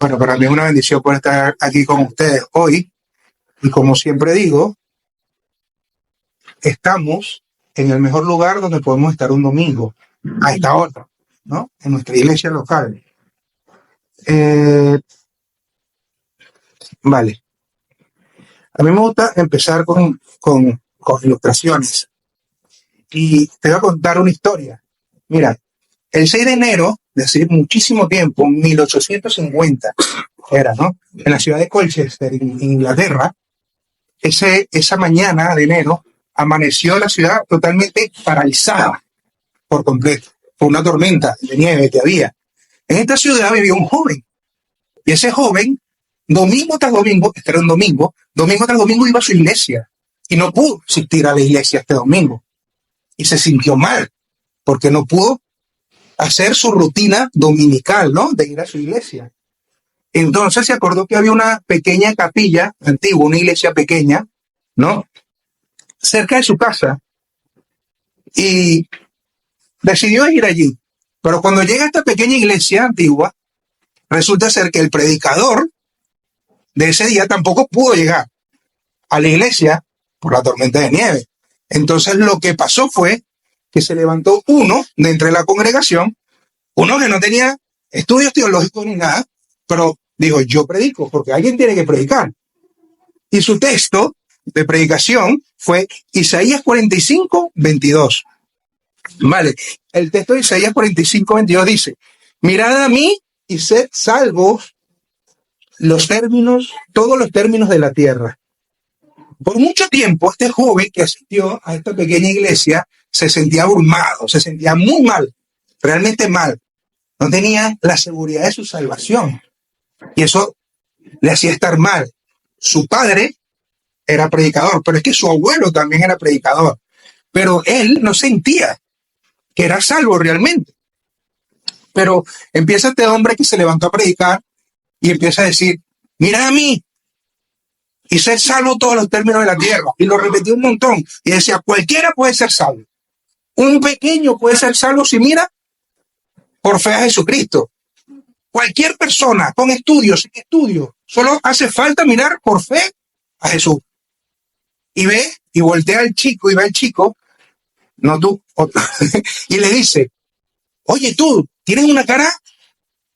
Bueno, para mí es una bendición poder estar aquí con ustedes hoy. Y como siempre digo, estamos en el mejor lugar donde podemos estar un domingo, a esta hora, ¿no? En nuestra iglesia local. Eh, vale. A mí me gusta empezar con ilustraciones. Y te voy a contar una historia. Mira, el 6 de enero, de hace muchísimo tiempo, 1850, era, ¿no? En la ciudad de Colchester, en Inglaterra, esa mañana de enero, amaneció la ciudad totalmente paralizada por completo, por una tormenta de nieve que había. En esta ciudad vivía un joven, y ese joven, domingo tras domingo, este era un domingo tras domingo iba a su iglesia, y no pudo asistir a la iglesia este domingo, y se sintió mal, porque no pudo hacer su rutina dominical, ¿no? De ir a su iglesia. Entonces se acordó que había una pequeña capilla antigua, una iglesia pequeña, ¿no? Cerca de su casa, y decidió ir allí. Pero cuando llega a esta pequeña iglesia antigua, resulta ser que el predicador de ese día tampoco pudo llegar a la iglesia por la tormenta de nieve. Entonces lo que pasó fue que se levantó uno de entre la congregación, uno que no tenía estudios teológicos ni nada, pero dijo, yo predico, porque alguien tiene que predicar. Y su texto de predicación fue Isaías 45, 22. Vale, el texto de Isaías 45, 22 dice, mirad a mí y sed salvos todos los términos de la tierra. Por mucho tiempo, este joven que asistió a esta pequeña iglesia se sentía abrumado, se sentía muy mal, realmente mal. No tenía la seguridad de su salvación. Y eso le hacía estar mal. Su padre era predicador, pero es que su abuelo también era predicador. Pero él no sentía que era salvo realmente. Pero empieza este hombre que se levantó a predicar y empieza a decir, mira a mí y ser salvo todos los términos de la tierra. Y lo repetió un montón. Y decía, cualquiera puede ser salvo. Un pequeño puede ser salvo si mira por fe a Jesucristo. Cualquier persona con estudios, sin estudios, solo hace falta mirar por fe a Jesús. Y ve, y voltea al chico, y ve al chico, no tú, otro, y le dice, oye tú, tienes una cara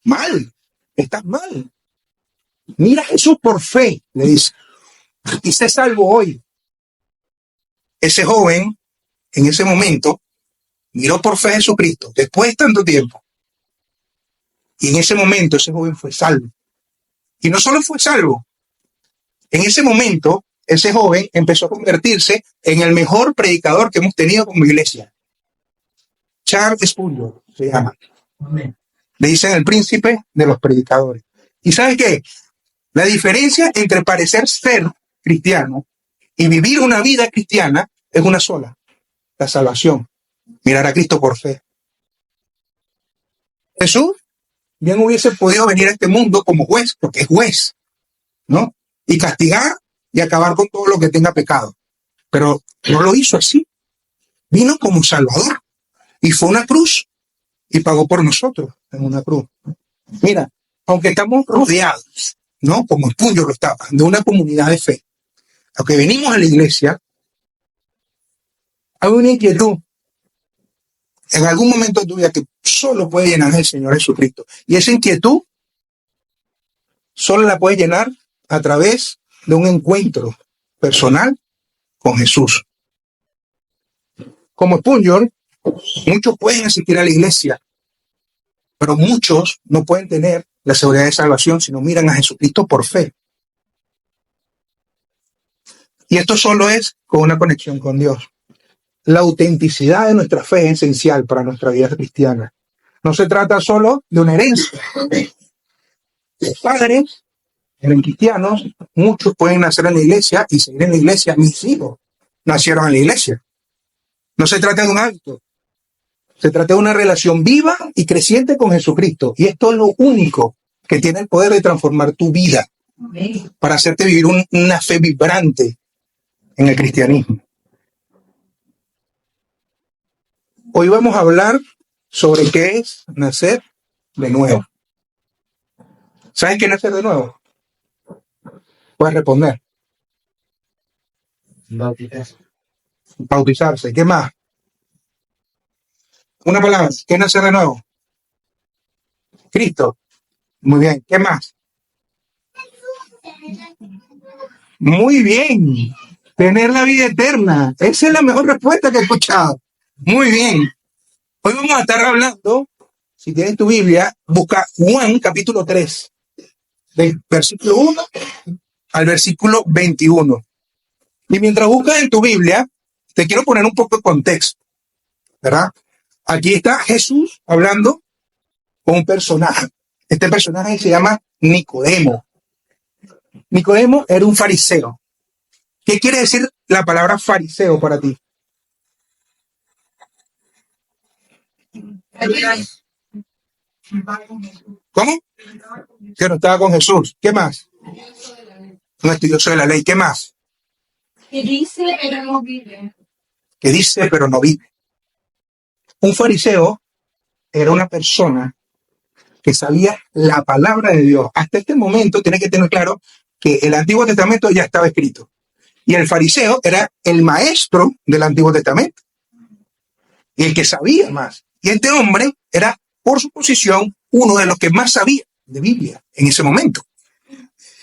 mal, estás mal. Mira a Jesús por fe, le dice, y sé salvo hoy. Ese joven, en ese momento, miró por fe a Jesucristo, después de tanto tiempo. Y en ese momento ese joven fue salvo. Y no solo fue salvo, en ese momento ese joven empezó a convertirse en el mejor predicador que hemos tenido como iglesia. Charles Spurgeon se llama. Le dicen el príncipe de los predicadores. ¿Y sabes qué? La diferencia entre parecer ser cristiano y vivir una vida cristiana es una sola, la salvación. Mirar a Cristo por fe. Jesús bien hubiese podido venir a este mundo como juez, porque es juez, ¿no? Y castigar y acabar con todo lo que tenga pecado. Pero no lo hizo así. Vino como Salvador y fue a una cruz y pagó por nosotros en una cruz. Mira, aunque estamos rodeados, ¿no? Como Spurgeon lo estaba, de una comunidad de fe. Aunque venimos a la iglesia, hay una inquietud en algún momento de tu vida que solo puede llenar el Señor Jesucristo. Y esa inquietud solo la puedes llenar a través de un encuentro personal con Jesús. Como Spurgeon, muchos pueden asistir a la iglesia, pero muchos no pueden tener la seguridad de salvación si no miran a Jesucristo por fe. Y esto solo es con una conexión con Dios. La autenticidad de nuestra fe es esencial para nuestra vida cristiana. No se trata solo de una herencia. Los padres eran cristianos, muchos pueden nacer en la iglesia y seguir en la iglesia. Mis hijos nacieron en la iglesia. No se trata de un hábito. Se trata de una relación viva y creciente con Jesucristo. Y esto es lo único que tiene el poder de transformar tu vida para hacerte vivir una fe vibrante en el cristianismo. Hoy vamos a hablar sobre qué es nacer de nuevo. ¿Sabes qué es nacer de nuevo? Puedes responder. Bautizarse. ¿Qué más? Una palabra. ¿Qué es nacer de nuevo? Cristo. Muy bien. ¿Qué más? Muy bien. Tener la vida eterna. Esa es la mejor respuesta que he escuchado. Muy bien. Hoy vamos a estar hablando, si tienes tu Biblia, busca Juan capítulo 3, del versículo 1 al versículo 21. Y mientras buscas en tu Biblia, te quiero poner un poco de contexto, ¿verdad? Aquí está Jesús hablando con un personaje. Este personaje se llama Nicodemo. Nicodemo era un fariseo. ¿Qué quiere decir la palabra fariseo para ti? ¿Cómo? Que no estaba con Jesús. ¿Qué más? Un estudioso de la ley. ¿Qué más? Que dice, pero no vive. Que dice, pero no vive. Un fariseo era una persona que sabía la palabra de Dios. Hasta este momento tienes que tener claro que el Antiguo Testamento ya estaba escrito. Y el fariseo era el maestro del Antiguo Testamento. Y el que sabía más. Y este hombre era, por su posición, uno de los que más sabía de Biblia en ese momento.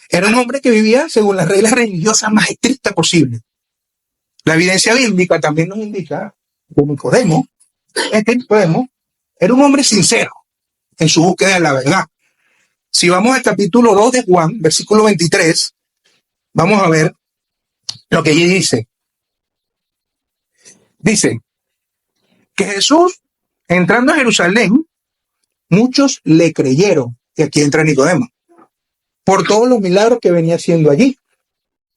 Era un hombre que vivía según las reglas religiosas más estrictas posibles. La evidencia bíblica también nos indica que Nicodemo era un hombre sincero en su búsqueda de la verdad. Si vamos al capítulo 2 de Juan, versículo 23, vamos a ver lo que allí dice. Dice que Jesús, entrando a Jerusalén, muchos le creyeron, y aquí entra Nicodemo, por todos los milagros que venía haciendo allí.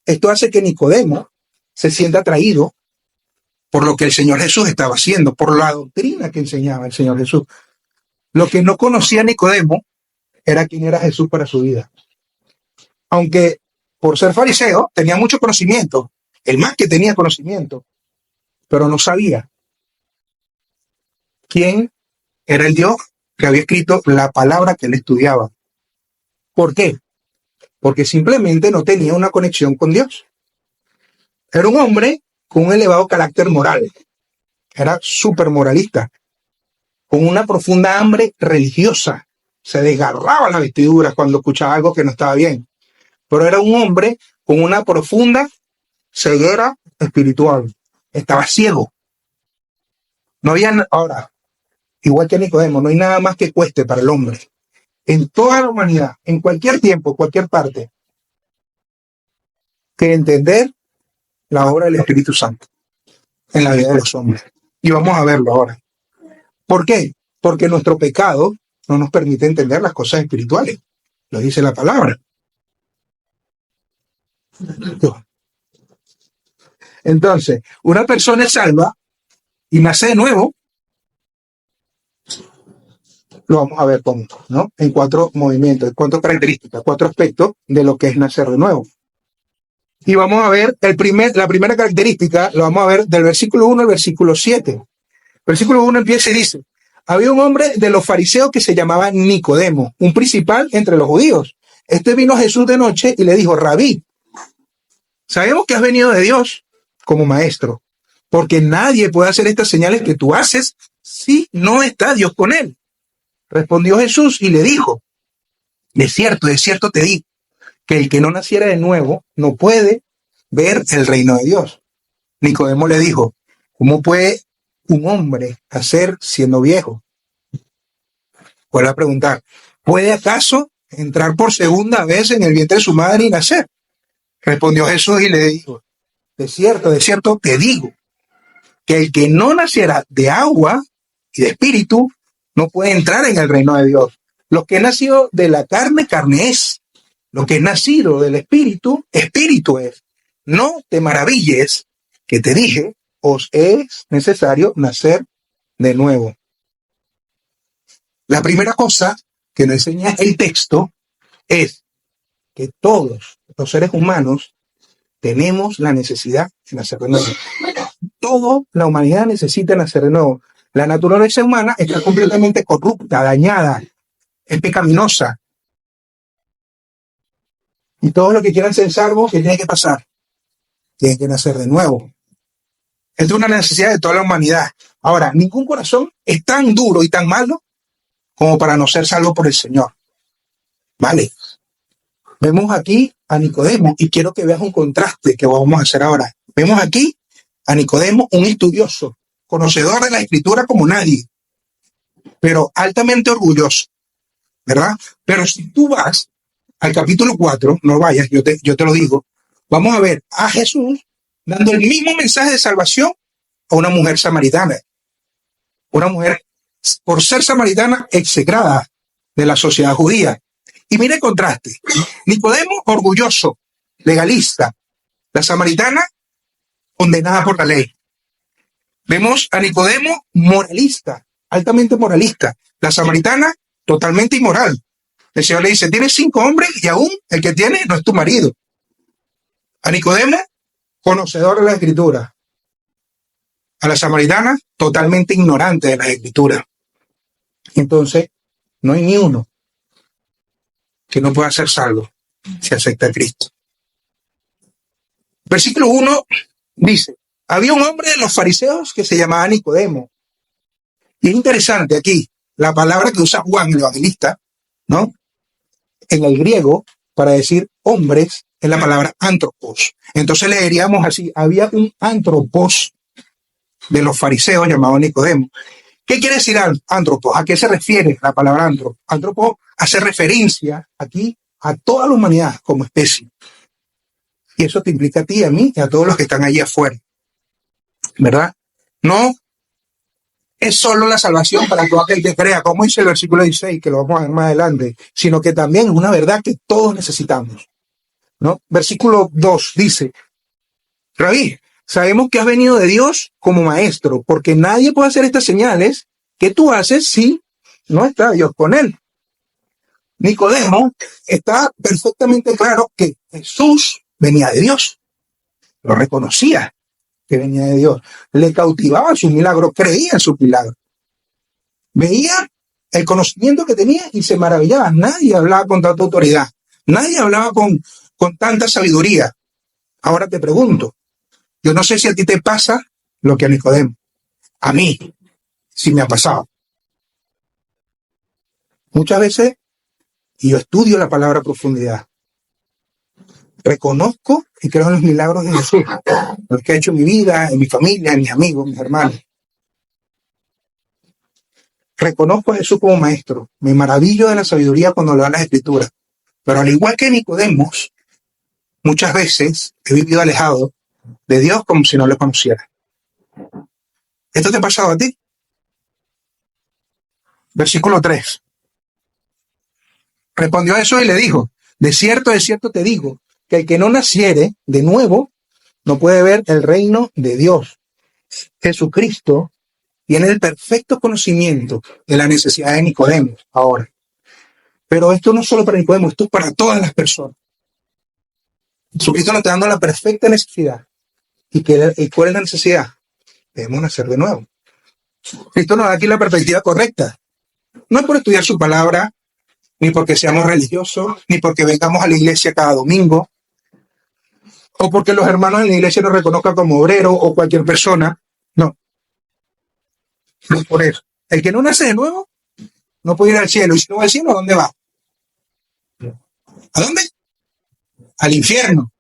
Esto hace que Nicodemo se sienta atraído por lo que el Señor Jesús estaba haciendo, por la doctrina que enseñaba el Señor Jesús. Lo que no conocía Nicodemo era quién era Jesús para su vida. Aunque por ser fariseo tenía mucho conocimiento, el más que tenía conocimiento, pero no sabía quién era el Dios que había escrito la palabra que él estudiaba. ¿Por qué? Porque simplemente no tenía una conexión con Dios. Era un hombre con un elevado carácter moral. Era súper moralista, con una profunda hambre religiosa. Se desgarraba las vestiduras cuando escuchaba algo que no estaba bien. Pero era un hombre con una profunda ceguera espiritual. Estaba ciego. No había, ahora, igual que Nicodemo, no hay nada más que cueste para el hombre. En toda la humanidad, en cualquier tiempo, cualquier parte, que entender la obra del Espíritu Santo en la vida de los hombres. Y vamos a verlo ahora. ¿Por qué? Porque nuestro pecado no nos permite entender las cosas espirituales. Lo dice la palabra. Entonces, una persona es salva y nace de nuevo. Lo vamos a ver ¿no? En 4 movimientos, 4 características, 4 aspectos de lo que es nacer de nuevo. Y vamos a ver la primera característica, lo vamos a ver del versículo 1 al versículo 7. Versículo 1 empieza y dice: había un hombre de los fariseos que se llamaba Nicodemo, un principal entre los judíos. Este vino a Jesús de noche y le dijo: Rabí, sabemos que has venido de Dios como maestro, porque nadie puede hacer estas señales que tú haces si no está Dios con él. Respondió Jesús y le dijo: de cierto te digo, que el que no naciera de nuevo no puede ver el reino de Dios. Nicodemo le dijo: ¿cómo puede un hombre hacer siendo viejo? Vuelve a preguntar: ¿puede acaso entrar por segunda vez en el vientre de su madre y nacer? Respondió Jesús y le dijo: de cierto te digo, que el que no naciera de agua y de espíritu no puede entrar en el reino de Dios. Lo que es nacido de la carne, carne es. Lo que es nacido del espíritu, espíritu es. No te maravilles que te dije, os es necesario nacer de nuevo. La primera cosa que nos enseña el texto es que todos los seres humanos tenemos la necesidad de nacer de nuevo. Toda la humanidad necesita nacer de nuevo. La naturaleza humana está completamente corrupta, dañada, es pecaminosa. Y todos los que quieran ser salvos, ¿qué tiene que pasar? Tienen que nacer de nuevo. Esto es una necesidad de toda la humanidad. Ahora, ningún corazón es tan duro y tan malo como para no ser salvo por el Señor. ¿Vale? Vemos aquí a Nicodemo y quiero que veas un contraste que vamos a hacer ahora. Vemos aquí a Nicodemo, un estudioso, conocedor de la Escritura como nadie, pero altamente orgulloso, ¿verdad? Pero si tú vas al capítulo 4, no vayas, yo te lo digo, vamos a ver a Jesús dando el mismo mensaje de salvación a una mujer samaritana. Una mujer, por ser samaritana, execrada de la sociedad judía. Y mire el contraste. Nicodemo, orgulloso, legalista. La samaritana, condenada por la ley. Vemos a Nicodemo, moralista, altamente moralista. La samaritana, totalmente inmoral. El Señor le dice, tienes 5 hombres y aún el que tiene no es tu marido. A Nicodemo, conocedor de la Escritura. A la samaritana, totalmente ignorante de las Escrituras. Entonces, no hay ni uno que no pueda ser salvo si acepta a Cristo. Versículo 1 dice, había un hombre de los fariseos que se llamaba Nicodemo. Y es interesante aquí, la palabra que usa Juan, el evangelista, ¿no? En el griego, para decir hombres, es la palabra antropos. Entonces leeríamos así, había un antropos de los fariseos llamado Nicodemo. ¿Qué quiere decir antropos? ¿A qué se refiere la palabra antropo? Antropo hace referencia aquí a toda la humanidad como especie. Y eso te implica a ti, a mí y a todos los que están allí afuera. ¿Verdad? No es solo la salvación para todo aquel que crea, como dice el versículo 16, que lo vamos a ver más adelante, sino que también es una verdad que todos necesitamos, ¿no? Versículo 2 dice, Rabí, sabemos que has venido de Dios como maestro, porque nadie puede hacer estas señales que tú haces si no está Dios con él. Nicodemo está perfectamente claro que Jesús venía de Dios, lo reconocía que venía de Dios, le cautivaba su milagro, creía en su milagro, veía el conocimiento que tenía y se maravillaba. Nadie hablaba con tanta autoridad, nadie hablaba con tanta sabiduría. Ahora te pregunto, yo no sé si a ti te pasa lo que a Nicodemo, a mí sí me ha pasado. Muchas veces yo estudio la palabra a profundidad, reconozco y creo en los milagros de Jesús, lo que ha hecho en mi vida, en mi familia, en mis amigos, mis hermanos. Reconozco a Jesús como maestro, me maravillo de la sabiduría cuando leo las Escrituras, pero al igual que Nicodemo, muchas veces he vivido alejado de Dios como si no lo conociera. ¿Esto te ha pasado a ti? Versículo 3. Respondió a eso y le dijo, de cierto te digo, que el que no naciere de nuevo no puede ver el reino de Dios. Jesucristo tiene el perfecto conocimiento de la necesidad de Nicodemo ahora. Pero esto no es solo para Nicodemo, esto es para todas las personas. Jesucristo nos está dando la perfecta necesidad. ¿Y cuál es la necesidad? Debemos nacer de nuevo. Cristo nos da aquí la perspectiva correcta. No es por estudiar su palabra, ni porque seamos religiosos, ni porque vengamos a la iglesia cada domingo, o porque los hermanos en la iglesia nos reconozcan como obrero o cualquier persona. No. No es por eso. El que no nace de nuevo no puede ir al cielo. Y si no va al cielo, ¿a dónde va? ¿A dónde? Al infierno.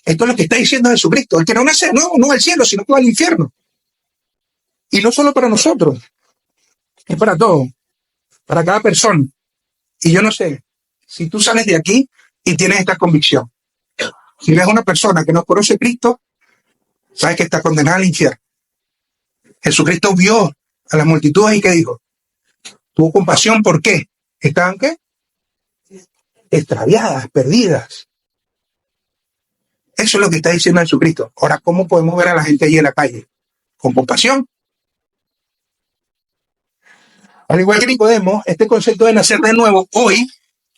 Esto es lo que está diciendo Jesucristo. El que no nace de nuevo no va al cielo, sino que va al infierno. Y no solo para nosotros, es para todos, para cada persona. Y yo no sé, si tú sales de aquí y tienes esta convicción, si ves a una persona que no conoce a Cristo, sabes que está condenada al infierno. Jesucristo vio a las multitudes y ¿qué dijo? Tuvo compasión, ¿por qué? ¿Estaban qué? Extraviadas, perdidas. Eso es lo que está diciendo Jesucristo. Ahora, ¿cómo podemos ver a la gente allí en la calle? Con compasión. Al igual que Nicodemo, este concepto de nacer de nuevo hoy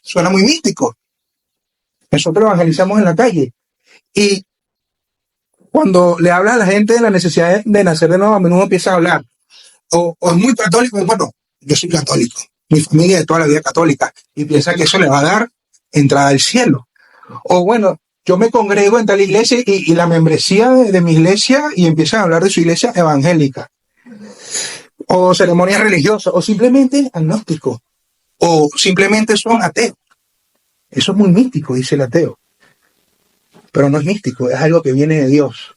suena muy místico. Nosotros evangelizamos en la calle y cuando le habla a la gente de la necesidad de nacer de nuevo, a menudo empieza a hablar. O es muy católico, bueno, yo soy católico, mi familia de toda la vida católica, y piensa que eso le va a dar entrada al cielo. O bueno, yo me congrego en tal iglesia y la membresía de mi iglesia y empiezan a hablar de su iglesia evangélica. O ceremonias religiosas, o simplemente agnósticos, o simplemente son ateos. Eso es muy místico, dice el ateo. Pero no es místico, es algo que viene de Dios.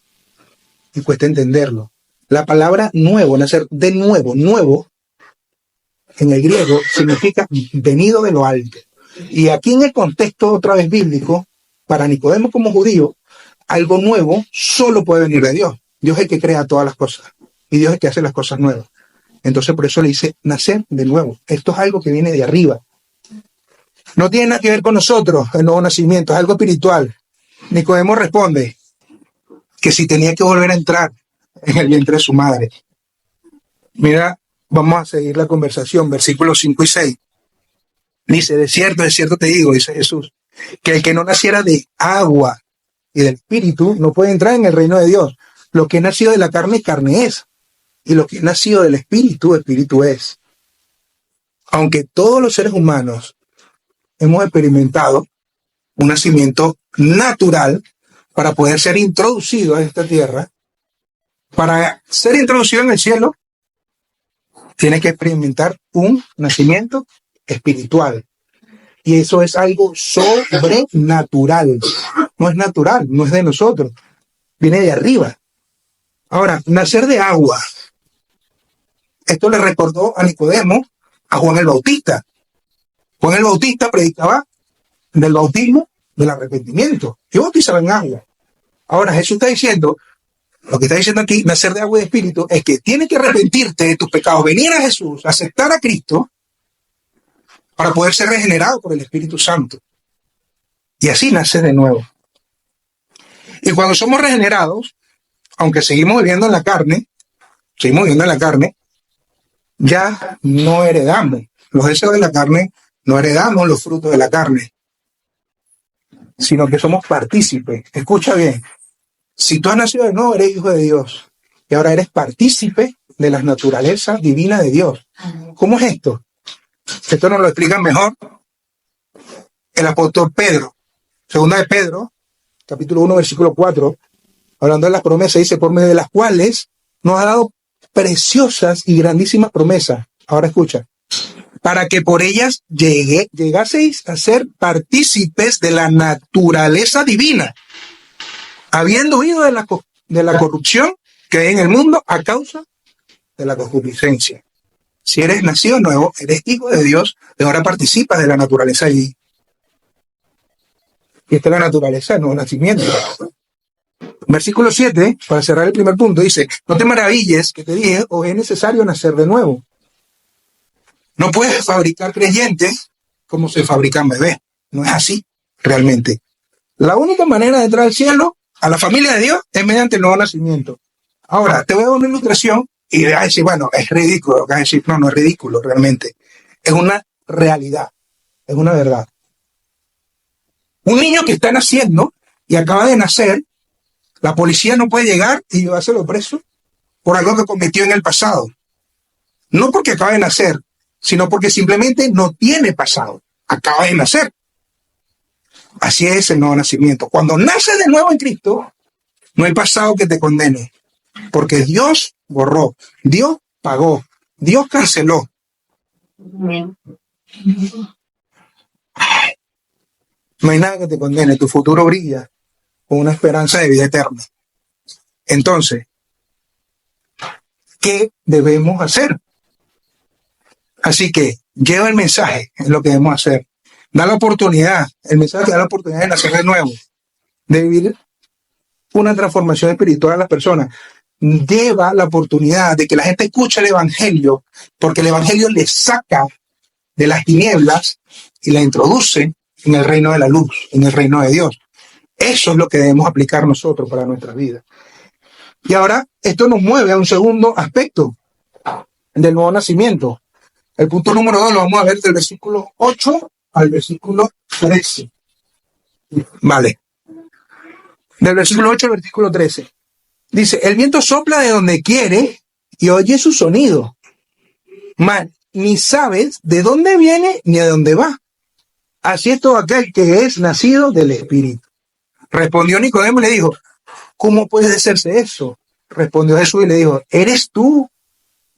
Y cuesta entenderlo. La palabra nuevo, nacer de nuevo, nuevo, en el griego significa venido de lo alto. Y aquí en el contexto otra vez bíblico, para Nicodemo como judío, algo nuevo solo puede venir de Dios. Dios es el que crea todas las cosas. Y Dios es el que hace las cosas nuevas. Entonces por eso le dice nacer de nuevo. Esto es algo que viene de arriba. No tiene nada que ver con nosotros, el nuevo nacimiento, es algo espiritual. Nicodemo responde que si tenía que volver a entrar en el vientre de su madre. Mira, vamos a seguir la conversación, versículos 5 y 6. Dice, de cierto te digo, dice Jesús, que el que no naciera de agua y del espíritu no puede entrar en el reino de Dios. Lo que es nacido de la carne, carne es. Y lo que es nacido del espíritu, espíritu es. Aunque todos los seres humanos hemos experimentado un nacimiento natural para poder ser introducido a esta tierra, para ser introducido en el cielo, tiene que experimentar un nacimiento espiritual. Y eso es algo sobrenatural. No es natural, no es de nosotros. Viene de arriba. Ahora, nacer de agua. Esto le recordó a Nicodemo a Juan el Bautista. Juan el Bautista predicaba del bautismo del arrepentimiento. Yo bautizaba en agua. Ahora Jesús está diciendo, lo que está diciendo aquí, nacer de agua y de espíritu, es que tienes que arrepentirte de tus pecados, venir a Jesús, aceptar a Cristo, para poder ser regenerado por el Espíritu Santo. Y así nace de nuevo. Y cuando somos regenerados, aunque seguimos viviendo en la carne, ya no heredamos los deseos de la carne, no heredamos los frutos de la carne, sino que somos partícipes. Escucha bien, si tú has nacido de nuevo, eres hijo de Dios, y ahora eres partícipe de la naturaleza divina de Dios. ¿Cómo es esto? Esto nos lo explica mejor el apóstol Pedro. Segunda de Pedro, capítulo 1, versículo 4, hablando de las promesas, dice, por medio de las cuales nos ha dado preciosas y grandísimas promesas. Ahora escucha, para que por ellas llegaseis a ser partícipes de la naturaleza divina, habiendo huido de la corrupción que hay en el mundo a causa de la concupiscencia. Si eres nacido nuevo, eres hijo de Dios, y ahora participas de la naturaleza allí. Y esta es la naturaleza del nuevo nacimiento. Versículo 7, para cerrar el primer punto, dice, no te maravilles que te dije, o es necesario nacer de nuevo. No puedes fabricar creyentes como se fabrican bebés. No es así, realmente. La única manera de entrar al cielo, a la familia de Dios, es mediante el nuevo nacimiento. Ahora, te voy a dar una ilustración y vas a decir, bueno, es ridículo. Vas a decir, no, no es ridículo, realmente. Es una realidad, es una verdad. Un niño que está naciendo y acaba de nacer, la policía no puede llegar y llevárselo preso por algo que cometió en el pasado. No porque acaba de nacer, sino porque simplemente no tiene pasado. Acaba de nacer. Así es el nuevo nacimiento. Cuando naces de nuevo en Cristo, no hay pasado que te condene. Porque Dios borró, Dios pagó, Dios canceló. No hay nada que te condene. Tu futuro brilla con una esperanza de vida eterna. Entonces, ¿qué debemos hacer? Así que lleva el mensaje, es lo que debemos hacer. Da la oportunidad, el mensaje da la oportunidad de nacer de nuevo, de vivir una transformación espiritual a las personas. Lleva la oportunidad de que la gente escuche el Evangelio, porque el Evangelio le saca de las tinieblas y la introduce en el reino de la luz, en el reino de Dios. Eso es lo que debemos aplicar nosotros para nuestras vidas. Y ahora, esto nos mueve a un segundo aspecto del nuevo nacimiento. El punto número 2 lo vamos a ver del versículo 8 al versículo 13. Vale. Del versículo 8 al versículo 13. Dice, el viento sopla de donde quiere y oye su sonido, mas ni sabes de dónde viene ni a dónde va. Así es todo aquel que es nacido del Espíritu. Respondió Nicodemo y le dijo, ¿cómo puede hacerse eso? Respondió Jesús y le dijo, ¿eres tú,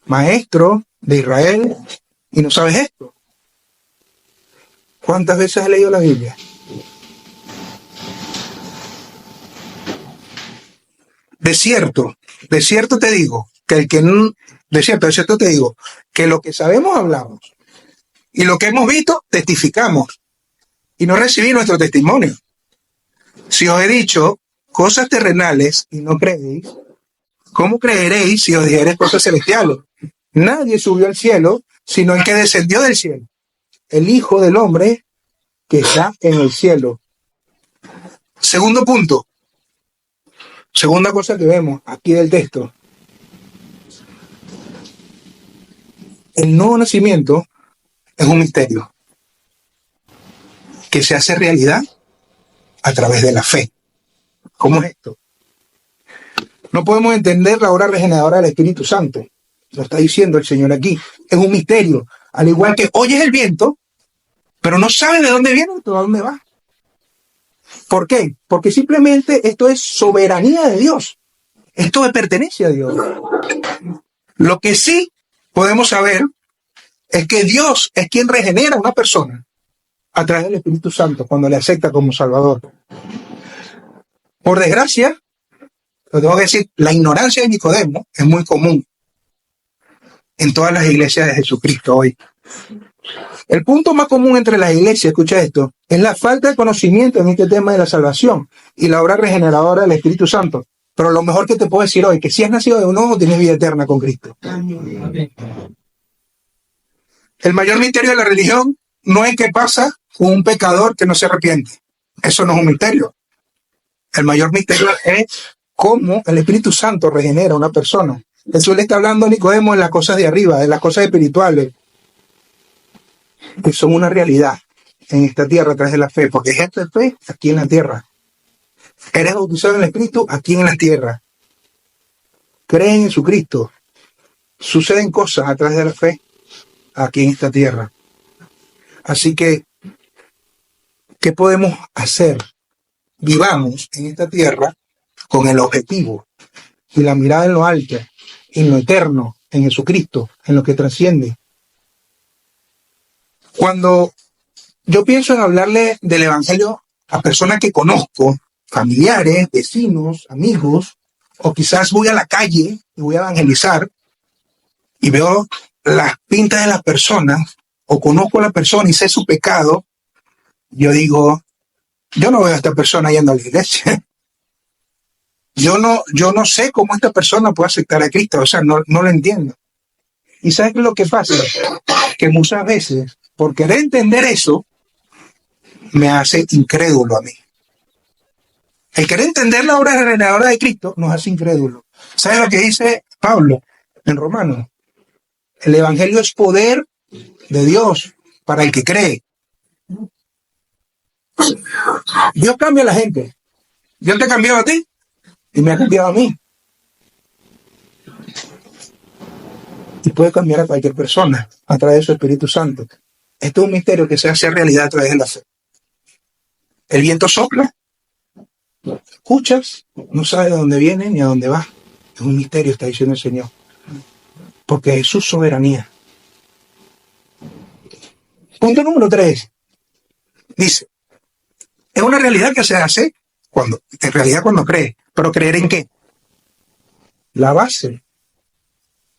maestro de Israel, y no sabes esto? ¿Cuántas veces has leído la Biblia? De cierto te digo, que de cierto te digo, que lo que sabemos hablamos, y lo que hemos visto testificamos, y no recibí nuestro testimonio. Si os he dicho cosas terrenales y no creéis, ¿cómo creeréis si os dijere cosas celestiales? Nadie subió al cielo, sino el que descendió del cielo, el Hijo del Hombre que está en el cielo. Segundo punto, segunda cosa que vemos aquí del texto. El nuevo nacimiento es un misterio que se hace realidad a través de la fe. ¿Cómo es esto? No podemos entender la obra regeneradora del Espíritu Santo. Lo está diciendo el Señor aquí. Es un misterio. Al igual que oyes el viento, pero no sabes de dónde viene o a dónde va. ¿Por qué? Porque simplemente esto es soberanía de Dios. Esto le pertenece a Dios. Lo que sí podemos saber es que Dios es quien regenera a una persona a través del Espíritu Santo cuando le acepta como Salvador. Por desgracia, lo tengo que decir, la ignorancia de Nicodemo es muy común en todas las iglesias de Jesucristo hoy. El punto más común entre las iglesias, escucha esto, es la falta de conocimiento en este tema de la salvación y la obra regeneradora del Espíritu Santo. Pero lo mejor que te puedo decir hoy es que si has nacido de nuevo, tienes vida eterna con Cristo. El mayor misterio de la religión no es qué pasa con un pecador que no se arrepiente. Eso no es un misterio. El mayor misterio es cómo el Espíritu Santo regenera a una persona. Jesús le está hablando a Nicodemo de las cosas de arriba, de las cosas espirituales, que son una realidad en esta tierra a través de la fe, porque es esta fe aquí en la tierra. Eres bautizado en el Espíritu aquí en la tierra. Creen en Jesucristo. Suceden cosas a través de la fe aquí en esta tierra. Así que, ¿qué podemos hacer? Vivamos en esta tierra con el objetivo y la mirada en lo alto, en lo eterno, en Jesucristo, en lo que trasciende. Cuando yo pienso en hablarle del Evangelio a personas que conozco, familiares, vecinos, amigos, o quizás voy a la calle y voy a evangelizar y veo las pintas de las personas, o conozco a la persona y sé su pecado, yo digo, yo no veo a esta persona yendo a la iglesia. Yo no sé cómo esta persona puede aceptar a Cristo, o sea, no lo entiendo. ¿Y sabes lo que pasa? Que muchas veces, por querer entender eso, me hace incrédulo a mí. El querer entender la obra regeneradora de Cristo nos hace incrédulos. ¿Sabes lo que dice Pablo en Romanos? El Evangelio es poder de Dios para el que cree. Dios cambia a la gente. Dios te cambió a ti y me ha cambiado a mí. Y puede cambiar a cualquier persona a través de su Espíritu Santo. Esto es un misterio que se hace realidad a través de la fe. El viento sopla, escuchas, no sabes de dónde viene ni a dónde va. Es un misterio, está diciendo el Señor. Porque es su soberanía. Punto número 3. Dice, es una realidad que se hace en realidad cuando cree. ¿Pero creer en qué? La base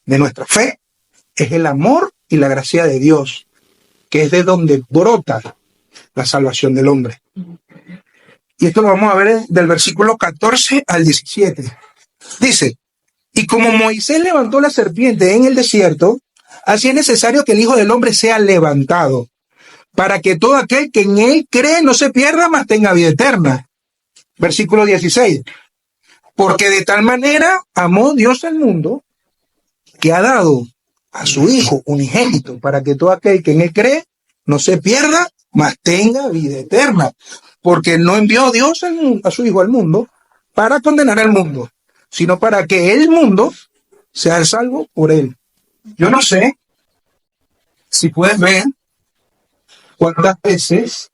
de nuestra fe es el amor y la gracia de Dios, que es de donde brota la salvación del hombre. Y esto lo vamos a ver del versículo 14 al 17. Dice, y como Moisés levantó la serpiente en el desierto, así es necesario que el Hijo del Hombre sea levantado, para que todo aquel que en él cree no se pierda, mas tenga vida eterna. Versículo 16. Porque de tal manera amó Dios al mundo, que ha dado a su Hijo unigénito, para que todo aquel que en él cree no se pierda, mas tenga vida eterna. Porque no envió Dios a su Hijo al mundo para condenar al mundo, sino para que el mundo sea salvo por él. Yo no sé si puedes ver cuántas veces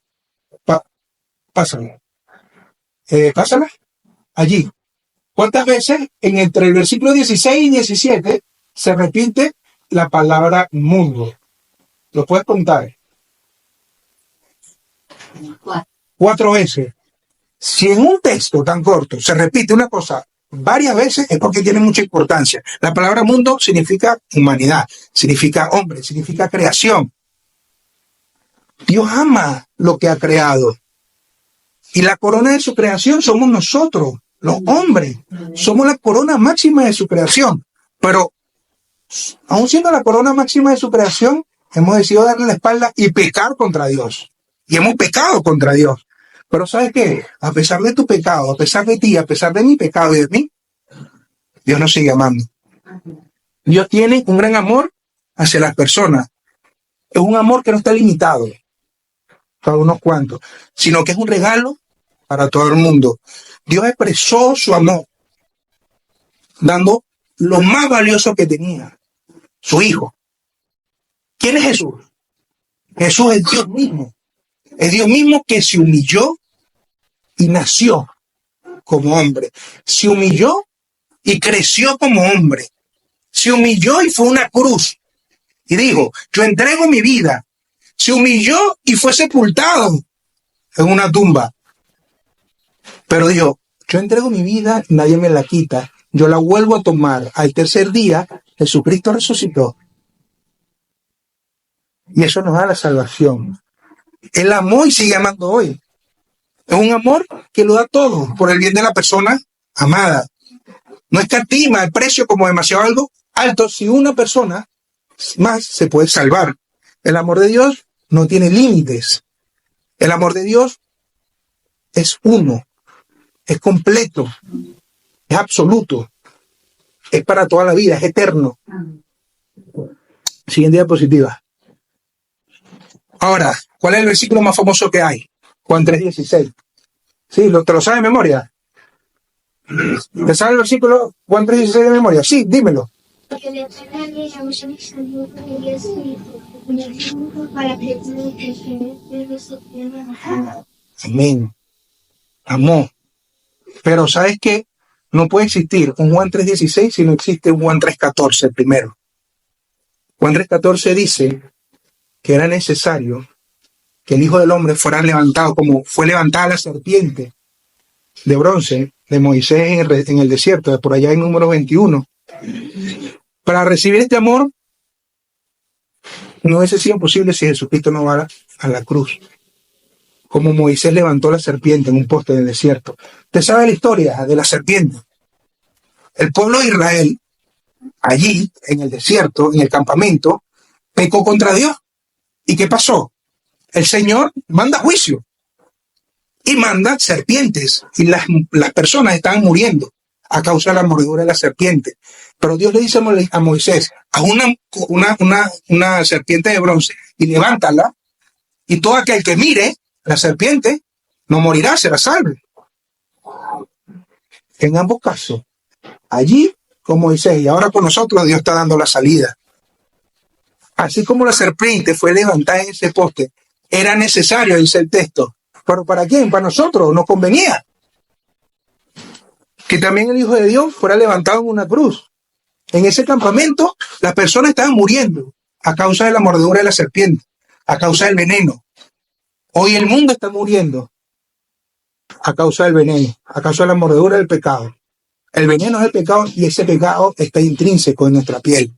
Pásala. Pásala. Allí. ¿Cuántas veces entre el versículo 16 y 17 se repite la palabra mundo? ¿Lo puedes contar? 4 veces. Si en un texto tan corto se repite una cosa varias veces, es porque tiene mucha importancia. La palabra mundo significa humanidad, significa hombre, significa creación. Dios ama lo que ha creado. Y la corona de su creación somos nosotros, los hombres. Somos la corona máxima de su creación. Pero, aun siendo la corona máxima de su creación, hemos decidido darle la espalda y pecar contra Dios. Y hemos pecado contra Dios. Pero ¿sabes qué? A pesar de tu pecado, a pesar de ti, a pesar de mi pecado y de mí, Dios nos sigue amando. Dios tiene un gran amor hacia las personas. Es un amor que no está limitado para unos cuantos, sino que es un regalo para todo el mundo. Dios expresó su amor dando lo más valioso que tenía, su Hijo. ¿Quién es Jesús? Jesús es Dios mismo. Es Dios mismo que se humilló y nació como hombre. Se humilló y creció como hombre. Se humilló y fue una cruz. Y dijo, yo entrego mi vida. Se humilló y fue sepultado en una tumba. Pero dijo, yo entrego mi vida, nadie me la quita. Yo la vuelvo a tomar. Al tercer día, Jesucristo resucitó. Y eso nos da la salvación. Él amó y sigue amando hoy. Es un amor que lo da todo por el bien de la persona amada. No escatima el precio como demasiado algo alto si una persona más se puede salvar. El amor de Dios no tiene límites. El amor de Dios es uno, es completo, es absoluto, es para toda la vida, es eterno. Siguiente diapositiva. Ahora, ¿cuál es el versículo más famoso que hay? Juan 3:16. Sí, ¿te lo sabes de memoria? ¿Te sabes el versículo Juan 3:16 de memoria? Sí, dímelo. Porque le entregamos a Cristo y su Hijo para que Amén. Amó. Pero ¿sabes qué? No puede existir un Juan 3:16 si no existe un Juan 3:14 primero. Juan 3:14 dice que era necesario que el Hijo del Hombre fuera levantado como fue levantada la serpiente de bronce de Moisés en el desierto, por allá en número 21. Para recibir este amor no hubiese sido posible si Jesucristo no va a la cruz. Como Moisés levantó la serpiente en un poste del desierto. ¿Usted sabe la historia de la serpiente? El pueblo de Israel, allí, en el desierto, en el campamento, pecó contra Dios. ¿Y qué pasó? El Señor manda juicio y manda serpientes y las personas estaban muriendo a causa de la mordedura de la serpiente. Pero Dios le dice a Moisés, haz una serpiente de bronce y levántala, y todo aquel que mire la serpiente no morirá, será salvo. En ambos casos, allí con Moisés y ahora con nosotros, Dios está dando la salida. Así como la serpiente fue levantada en ese poste, era necesario, dice el texto. ¿Pero para quién? Para nosotros, nos convenía. Que también el Hijo de Dios fuera levantado en una cruz. En ese campamento, las personas estaban muriendo a causa de la mordedura de la serpiente, a causa del veneno. Hoy el mundo está muriendo a causa del veneno, a causa de la mordedura del pecado. El veneno es el pecado y ese pecado está intrínseco en nuestra piel.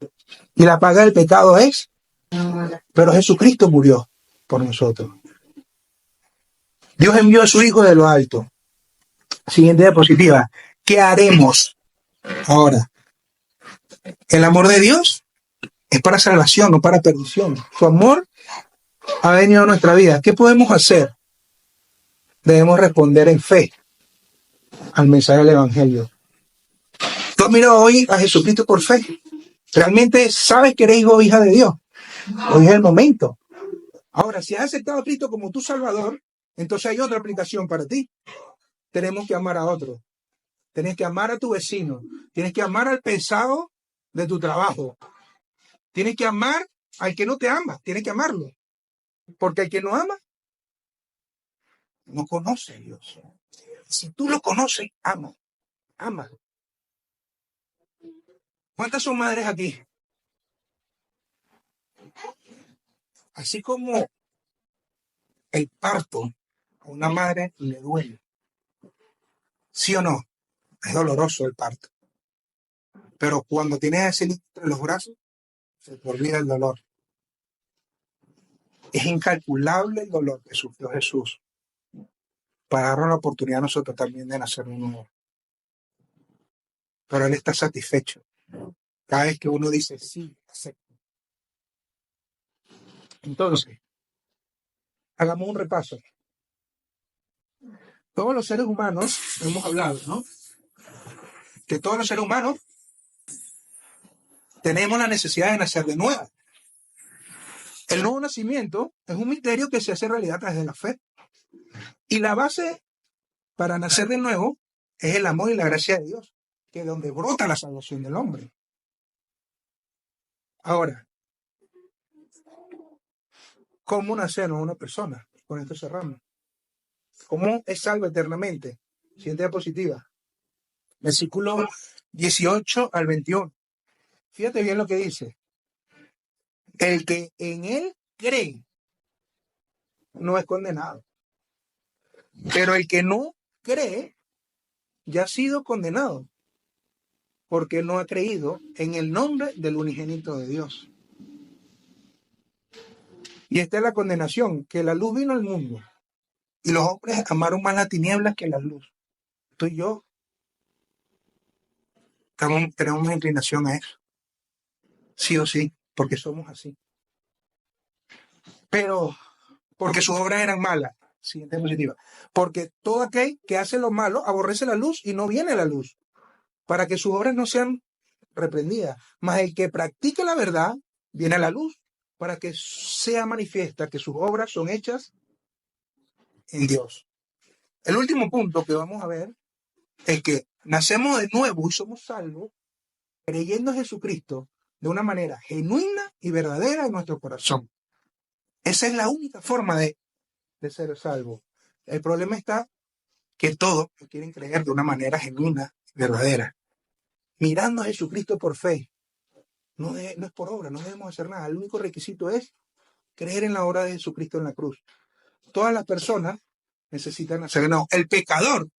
Y la paga del pecado es, pero Jesucristo murió por nosotros. Dios envió a su Hijo de lo alto. Siguiente diapositiva. ¿Qué haremos ahora? El amor de Dios es para salvación, no para perdición. Su amor ha venido a nuestra vida. ¿Qué podemos hacer? Debemos responder en fe al mensaje del Evangelio. Tú has mirado hoy a Jesucristo por fe. ¿Realmente sabes que eres hijo o hija de Dios? Hoy es el momento. Ahora, si has aceptado a Cristo como tu Salvador, entonces hay otra aplicación para ti. Tenemos que amar a otro. Tienes que amar a tu vecino. Tienes que amar al pesado de tu trabajo. Tienes que amar al que no te ama. Tienes que amarlo. Porque el que no ama no conoce a Dios. Si tú lo conoces, ama, ama. ¿Cuántas son madres aquí? Así como el parto a una madre le duele, ¿sí o no? Es doloroso el parto. Pero cuando tienes ese niño entre los brazos, se te olvida el dolor. Es incalculable el dolor que sufrió Jesús para darnos la oportunidad a nosotros también de nacer de nuevo. Pero Él está satisfecho. Cada vez que uno dice sí, acepto. Entonces, hagamos un repaso. Todos los seres humanos, hemos hablado, ¿no? Que todos los seres humanos tenemos la necesidad de nacer de nuevo. El nuevo nacimiento es un misterio que se hace realidad a través de la fe. Y la base para nacer de nuevo es el amor y la gracia de Dios, que es donde brota la salvación del hombre. Ahora, ¿cómo nacer una persona? Con esto cerramos. ¿Cómo es salvo eternamente? Siguiente diapositiva. Versículo 18 al 21. Fíjate bien lo que dice. El que en él cree no es condenado. Pero el que no cree ya ha sido condenado porque no ha creído en el nombre del unigénito de Dios. Y esta es la condenación, que la luz vino al mundo y los hombres amaron más la tiniebla que la luz. Tú y yo tenemos una inclinación a eso, sí o sí, porque somos así. Pero porque sus obras eran malas. Siguiente diapositiva. Porque todo aquel que hace lo malo aborrece la luz y no viene a la luz, para que sus obras no sean reprendidas. Mas el que practica la verdad viene a la luz, para que sea manifiesta que sus obras son hechas en Dios. El último punto que vamos a ver es que nacemos de nuevo y somos salvos creyendo en Jesucristo de una manera genuina y verdadera en nuestro corazón. Esa es la única forma de ser salvo. El problema está que todos quieren creer de una manera genuina y verdadera, mirando a Jesucristo por fe. No es por obra, no debemos hacer nada. El único requisito es creer en la obra de Jesucristo en la cruz. Todas las personas necesitan nacer de nuevo. El pecador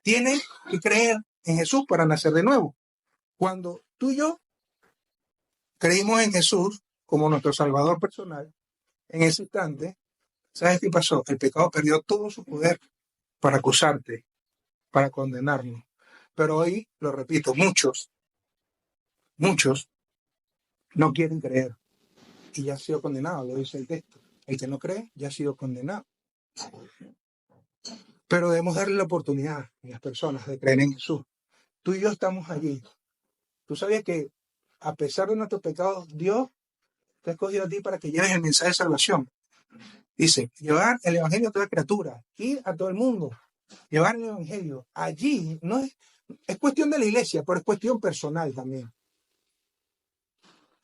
tiene que creer en Jesús para nacer de nuevo. Cuando tú y yo creímos en Jesús como nuestro Salvador personal, en ese instante, ¿sabes qué pasó? El pecado perdió todo su poder para acusarte, para condenarnos. Pero hoy, lo repito, muchos no quieren creer y ya ha sido condenado, lo dice el texto. El que no cree ya ha sido condenado. Pero debemos darle la oportunidad a las personas de creer en Jesús. Tú y yo estamos allí. Tú sabías que a pesar de nuestros pecados, Dios te ha escogido a ti para que lleves el mensaje de salvación. Dice, llevar el evangelio a toda criatura, ir a todo el mundo, llevar el evangelio. Allí no es cuestión de la iglesia, pero es cuestión personal también.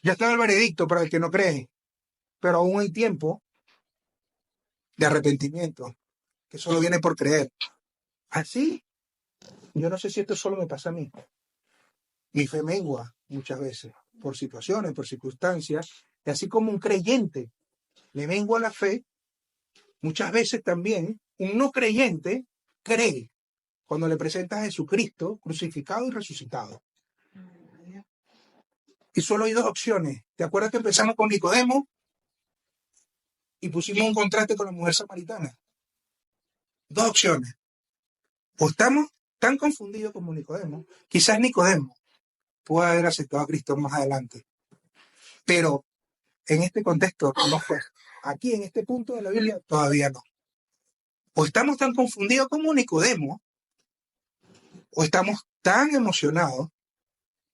Ya está el veredicto para el que no cree, pero aún hay tiempo de arrepentimiento, que solo viene por creer. Así, yo no sé si esto solo me pasa a mí. Mi fe mengua muchas veces, por situaciones, por circunstancias, y así como un creyente le mengua la fe, muchas veces también un no creyente cree cuando le presenta a Jesucristo crucificado y resucitado. Y solo hay dos opciones. ¿Te acuerdas que empezamos con Nicodemo y pusimos un contraste con la mujer samaritana? Dos opciones. O estamos tan confundidos como Nicodemo. Quizás Nicodemo pueda haber aceptado a Cristo más adelante. Pero en este contexto no fue. Aquí, en este punto de la Biblia, todavía no. O estamos tan confundidos como Nicodemo, o estamos tan emocionados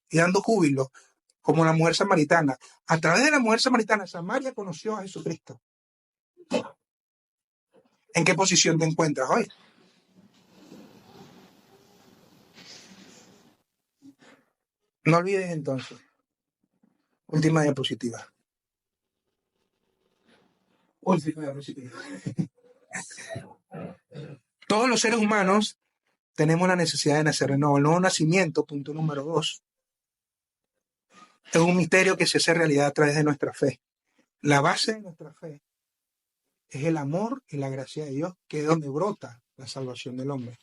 y dando júbilo como la mujer samaritana. A través de la mujer samaritana, Samaria conoció a Jesucristo. ¿En qué posición te encuentras hoy? No olvides entonces. Última diapositiva. Última diapositiva. Todos los seres humanos tenemos la necesidad de nacer de nuevo. El nuevo nacimiento, punto número 2, es un misterio que se hace realidad a través de nuestra fe. La base de nuestra fe es el amor y la gracia de Dios, que es donde brota la salvación del hombre.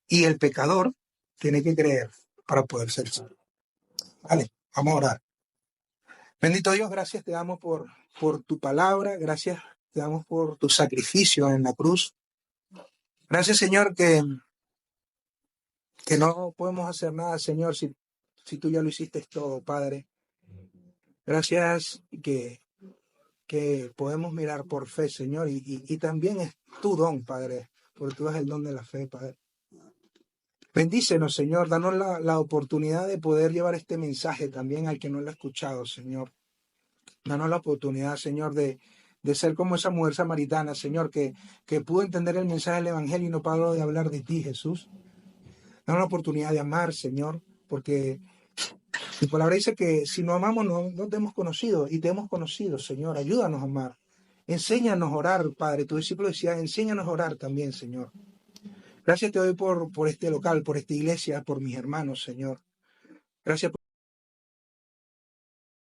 Y el pecador tiene que creer para poder ser salvo. Vale, vamos a orar. Bendito Dios, gracias te damos por tu palabra, gracias te damos por tu sacrificio en la cruz. Gracias, Señor, que no podemos hacer nada, Señor, si tú ya lo hiciste todo, Padre. Gracias que podemos mirar por fe, Señor, y también es tu don, Padre, porque tú das el don de la fe, Padre. Bendícenos, Señor, danos la oportunidad de poder llevar este mensaje también al que no lo ha escuchado, Señor. Danos la oportunidad, Señor, de ser como esa mujer samaritana, Señor, que pudo entender el mensaje del Evangelio y no paró de hablar de ti, Jesús. Danos la oportunidad de amar, Señor, porque tu palabra dice que si no amamos no te hemos conocido, y te hemos conocido, Señor. Ayúdanos a amar. Enséñanos a orar, Padre. Tu discípulo decía, enséñanos a orar también, Señor. Gracias te doy por este local, por esta iglesia, por mis hermanos, Señor. Gracias por